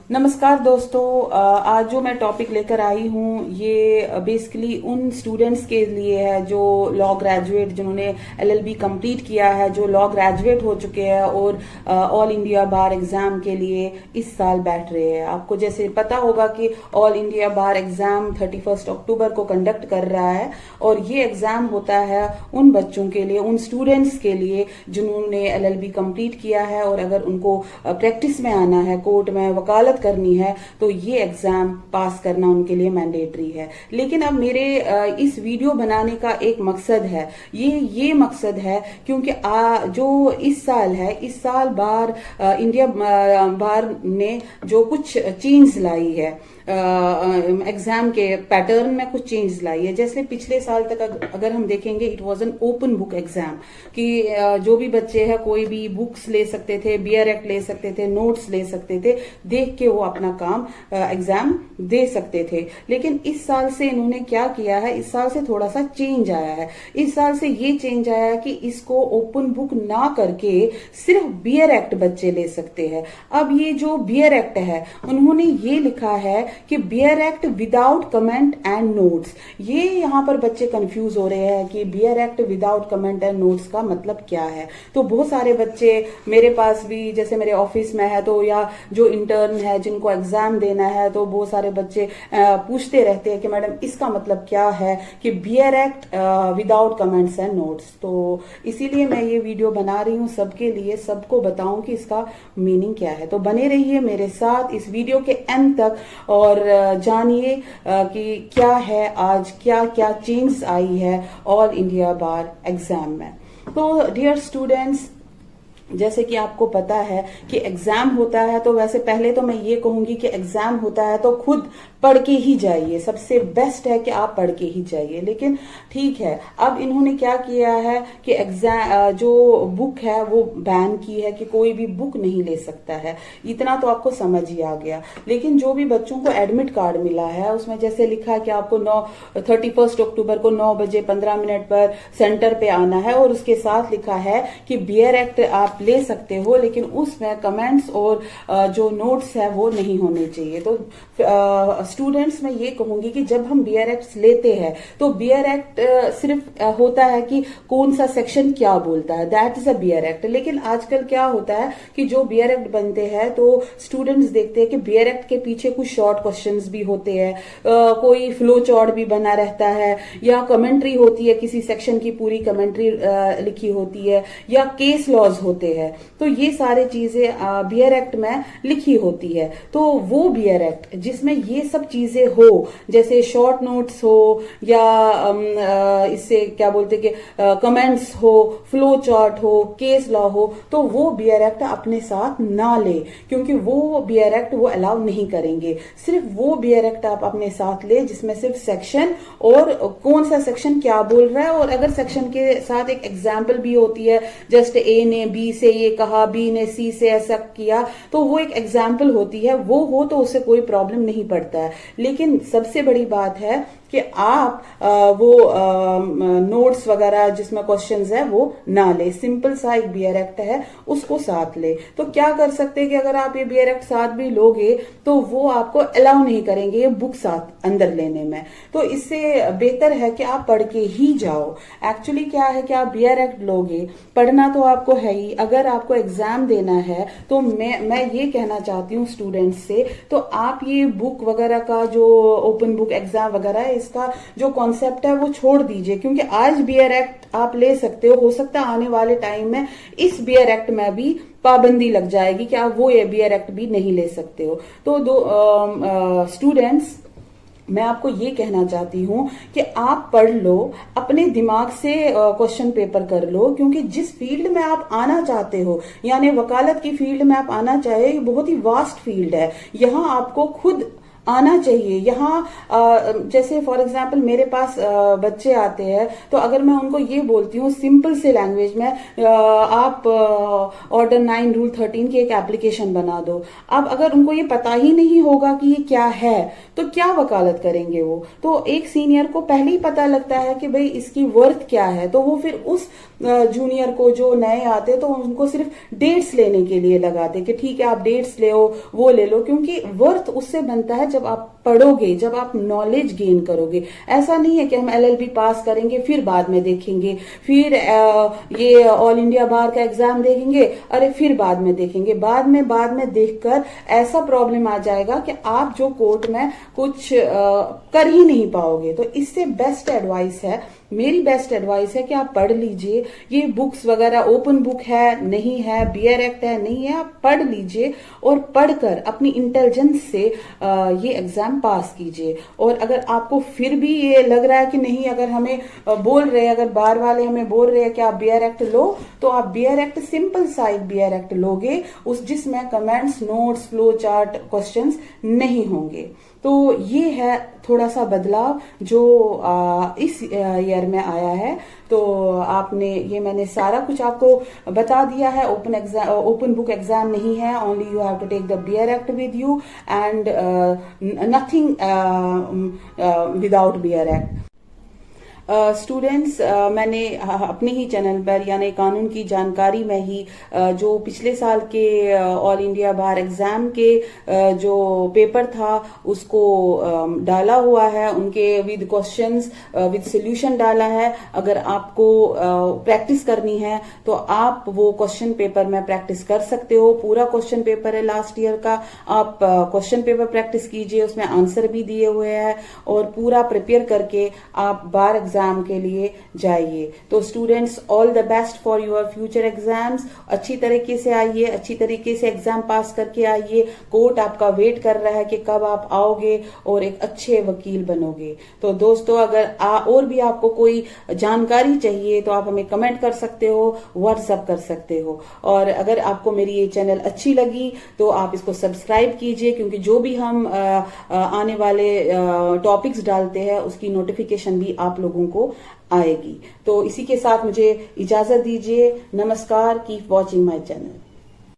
नमस्कार दोस्तों, आज जो मैं टॉपिक लेकर आई हूँ ये बेसिकली उन स्टूडेंट्स के लिए है जो लॉ ग्रेजुएट, जिन्होंने एलएलबी कंप्लीट किया है, जो लॉ ग्रेजुएट हो चुके हैं और ऑल इंडिया बार एग्जाम के लिए इस साल बैठ रहे हैं। आपको जैसे पता होगा कि ऑल इंडिया बार एग्जाम 31 अक्टूबर को कंडक्ट कर रहा है और ये एग्जाम होता है उन बच्चों के लिए, उन स्टूडेंट्स के लिए जिन्होंने एलएलबी कंप्लीट किया है और अगर उनको प्रैक्टिस में आना है, कोर्ट में वकालत करनी है, तो ये एग्जाम पास करना उनके लिए मैंडेटरी है। लेकिन अब मेरे इस वीडियो बनाने का एक मकसद है, ये मकसद है क्योंकि जो इस साल है, इस साल इंडिया बार ने जो कुछ चेंज लाई है एग्जाम के पैटर्न में, कुछ चेंज लाई है। जैसे पिछले साल तक अगर हम देखेंगे, it was an open book exam कि जो भी बच्चे हैं कोई भी बुक्स ले सकते थे, बियर एक्ट ले सकते थे, नोट्स ले सकते थे, देख के वो अपना काम एग्जाम दे सकते थे। लेकिन इस साल से इन्होंने क्या किया है, इस साल से थोड़ा सा चेंज आया है। इस साल से ये चेंज आया है कि इसको ओपन बुक ना करके सिर्फ बियर एक्ट बच्चे ले सकते हैं। अब ये जो बियर एक्ट है, उन्होंने ये लिखा है कि bare act without comment and notes. ये यहाँ पर बच्चे कंफ्यूज हो रहे हैं कि bare act without comment and notes का मतलब क्या है। तो बहुत सारे बच्चे मेरे पास भी, जैसे मेरे ऑफिस में है तो, या जो इंटर्न है जिनको एग्जाम देना है, तो बहुत सारे बच्चे पूछते रहते हैं कि मैडम इसका मतलब क्या है कि bare act without comments and notes. तो इसीलिए मैं ये वीडियो बना रही हूँ सबके लिए, सबको बताऊं कि इसका मीनिंग क्या है। तो बने रहिए मेरे साथ इस वीडियो के एंड तक और जानिए कि क्या है, आज क्या क्या चेंज आई है ऑल इंडिया बार एग्जाम में। तो डियर स्टूडेंट्स, जैसे कि आपको पता है कि एग्जाम होता है, तो वैसे पहले तो मैं ये कहूंगी कि एग्जाम होता है तो खुद पढ़ के ही जाइए, सबसे बेस्ट है कि आप पढ़ के ही जाइए। लेकिन ठीक है, अब इन्होंने क्या किया है कि एग्जाम जो बुक है वो बैन की है कि कोई भी बुक नहीं ले सकता है। इतना तो आपको समझ ही आ गया। लेकिन जो भी बच्चों को एडमिट कार्ड मिला है उसमें जैसे लिखा है कि आपको 31 अक्टूबर को 9 बजे 15 मिनट पर सेंटर पे आना है और उसके साथ लिखा है कि बियर एक्ट आप ले सकते हो, लेकिन उसमें कमेंट्स और जो नोट्स है वो नहीं होने चाहिए। तो स्टूडेंट्स मैं ये कहूंगी कि जब हम बियर एक्ट लेते हैं तो बियर एक्ट सिर्फ होता है कि कौन सा सेक्शन क्या बोलता है, that is a bare act. लेकिन आजकल क्या होता है कि जो बियर एक्ट बनते हैं तो स्टूडेंट्स देखते हैं कि बियर एक्ट के पीछे कुछ शॉर्ट क्वेश्चंस भी होते हैं, कोई फ्लो चार्ट भी बना रहता है, या कमेंट्री होती है, किसी सेक्शन की पूरी कमेंट्री लिखी होती है, या केस लॉज होते हैं। तो ये सारी चीजें बियर एक्ट में लिखी होती है। तो वो बियर एक्ट जिसमें ये सब चीजें हो, जैसे शॉर्ट नोट्स हो, या इससे क्या बोलते कि कमेंट्स हो, फ्लो चार्ट हो, केस लॉ हो, तो वो बियर एक्ट अपने साथ ना ले, क्योंकि वो बियर एक्ट वो अलाउ नहीं करेंगे। सिर्फ वो बियर एक्ट आप अपने साथ ले जिसमें सिर्फ सेक्शन और कौन सा सेक्शन क्या बोल रहा है, और अगर सेक्शन के साथ एक एग्जाम्पल भी होती है, जस्ट ए ने बी से ये कहा, बी ने सी से ऐसा किया, तो वो एक एग्जाम्पल होती है, वो हो तो उससे कोई प्रॉब्लम नहीं पड़ता है। लेकिन सबसे बड़ी बात है कि आप वो नोट्स वगैरह जिसमें क्वेश्चंस है वो ना ले, सिंपल सा एक बियर एक्ट है उसको साथ ले। तो क्या कर सकते हैं कि अगर आप ये बियर एक्ट साथ भी लोगे तो वो आपको अलाउ नहीं करेंगे ये बुक साथ अंदर लेने में। तो इससे बेहतर है कि आप पढ़ के ही जाओ। एक्चुअली क्या है कि आप बियर एक्ट लोगे, पढ़ना तो आपको है ही, अगर आपको एग्जाम देना है तो मैं ये कहना चाहती हूँ स्टूडेंट्स से, तो आप ये बुक वगैरह का जो ओपन बुक एग्जाम वगैरह है, इसका जो कॉन्सेप्ट है वो छोड़ दीजिए। क्योंकि आज बियर एक्ट आप ले सकते हो सकता है आने वाले टाइम में इस बियर एक्ट में भी पाबंदी लग जाएगी कि आप वो ये बियर एक्ट भी नहीं ले सकते हो। तो स्टूडेंट्स, मैं आपको ये कहना चाहती हूं कि आप पढ़ लो, अपने दिमाग से क्वेश्चन पेपर कर लो, क्योंकि जिस फील्ड में आप आना चाहते हो, यानी वकालत की फील्ड में आप आना चाहे, ये बहुत ही वास्ट फील्ड है। यहाँ आपको खुद आना चाहिए। यहाँ जैसे फॉर एग्जांपल मेरे पास बच्चे आते हैं, तो अगर मैं उनको ये बोलती हूँ सिंपल से लैंग्वेज में, आप ऑर्डर 9 रूल 13 की एक एप्लीकेशन बना दो। अब अगर उनको ये पता ही नहीं होगा कि ये क्या है, तो क्या वकालत करेंगे वो? तो एक सीनियर को पहले ही पता लगता है कि भाई इसकी वर्थ क्या है, तो वो फिर उस जूनियर को जो नए आते तो उनको सिर्फ डेट्स लेने के लिए लगाते कि ठीक है आप डेट्स ले वो ले लो, क्योंकि वर्थ उससे बनता है जब आप पढ़ोगे, जब आप नॉलेज गेन करोगे। ऐसा नहीं है कि हम एलएलबी पास करेंगे फिर बाद में देखेंगे, फिर ये ऑल इंडिया बार का एग्जाम देखेंगे, अरे फिर बाद में देखेंगे। बाद में देखकर ऐसा प्रॉब्लम आ जाएगा कि आप जो कोर्ट में कुछ कर ही नहीं पाओगे। तो इससे बेस्ट एडवाइस है, मेरी बेस्ट एडवाइस है कि आप पढ़ लीजिए। ये बुक्स वगैरह ओपन बुक है नहीं है, बियर एक्ट है नहीं है, आप पढ़ लीजिए और पढ़कर अपनी इंटेलिजेंस से ये एग्जाम पास कीजिए। और अगर आपको फिर भी ये लग रहा है कि नहीं, अगर हमें बोल रहे हैं, अगर बार वाले हमें बोल रहे हैं कि आप बियर एक्ट लो, तो आप बियर एक्ट सिंपल सा एक बियर एक्ट लोगे, उस जिसमें comments, notes, flow chart, questions नहीं होंगे। तो ये है थोड़ा सा बदलाव जो इस ईयर में आया है। तो आपने ये मैंने सारा कुछ आपको बता दिया है। ओपन बुक एग्जाम नहीं है, only you have to take the bare act with you and nothing without bare act. Students, मैंने अपने ही चैनल पर यानी कानून की जानकारी में ही जो पिछले साल के ऑल इंडिया बार एग्जाम के जो पेपर था उसको डाला हुआ है, उनके विद क्वेश्चंस विद सॉल्यूशन डाला है। अगर आपको प्रैक्टिस करनी है तो आप वो क्वेश्चन पेपर में प्रैक्टिस कर सकते हो। पूरा क्वेश्चन पेपर है लास्ट ईयर का, आप क्वेश्चन पेपर प्रैक्टिस कीजिए, उसमें आंसर भी दिए हुए हैं और पूरा प्रिपेयर करके आप बार एग्जाम के लिए जाइए। तो students, all the best for your future exams. अच्छी तरीके से आइए, अच्छी तरीके से एग्जाम पास करके आइए। कोर्ट आपका वेट कर रहा है कि कब आप आओगे और एक अच्छे वकील बनोगे। तो दोस्तों, अगर और भी आपको कोई जानकारी चाहिए तो आप हमें कमेंट कर सकते हो, व्हाट्सएप कर सकते हो। और अगर आपको मेरी ये चैनल अच्छी लगी तो आप इसको सब्सक्राइब कीजिए, क्योंकि जो भी हम आने वाले टॉपिक्स डालते हैं उसकी नोटिफिकेशन भी आप लोगों को आएगी। तो इसी के साथ मुझे इजाजत दीजिए। नमस्कार। Keep watching my channel.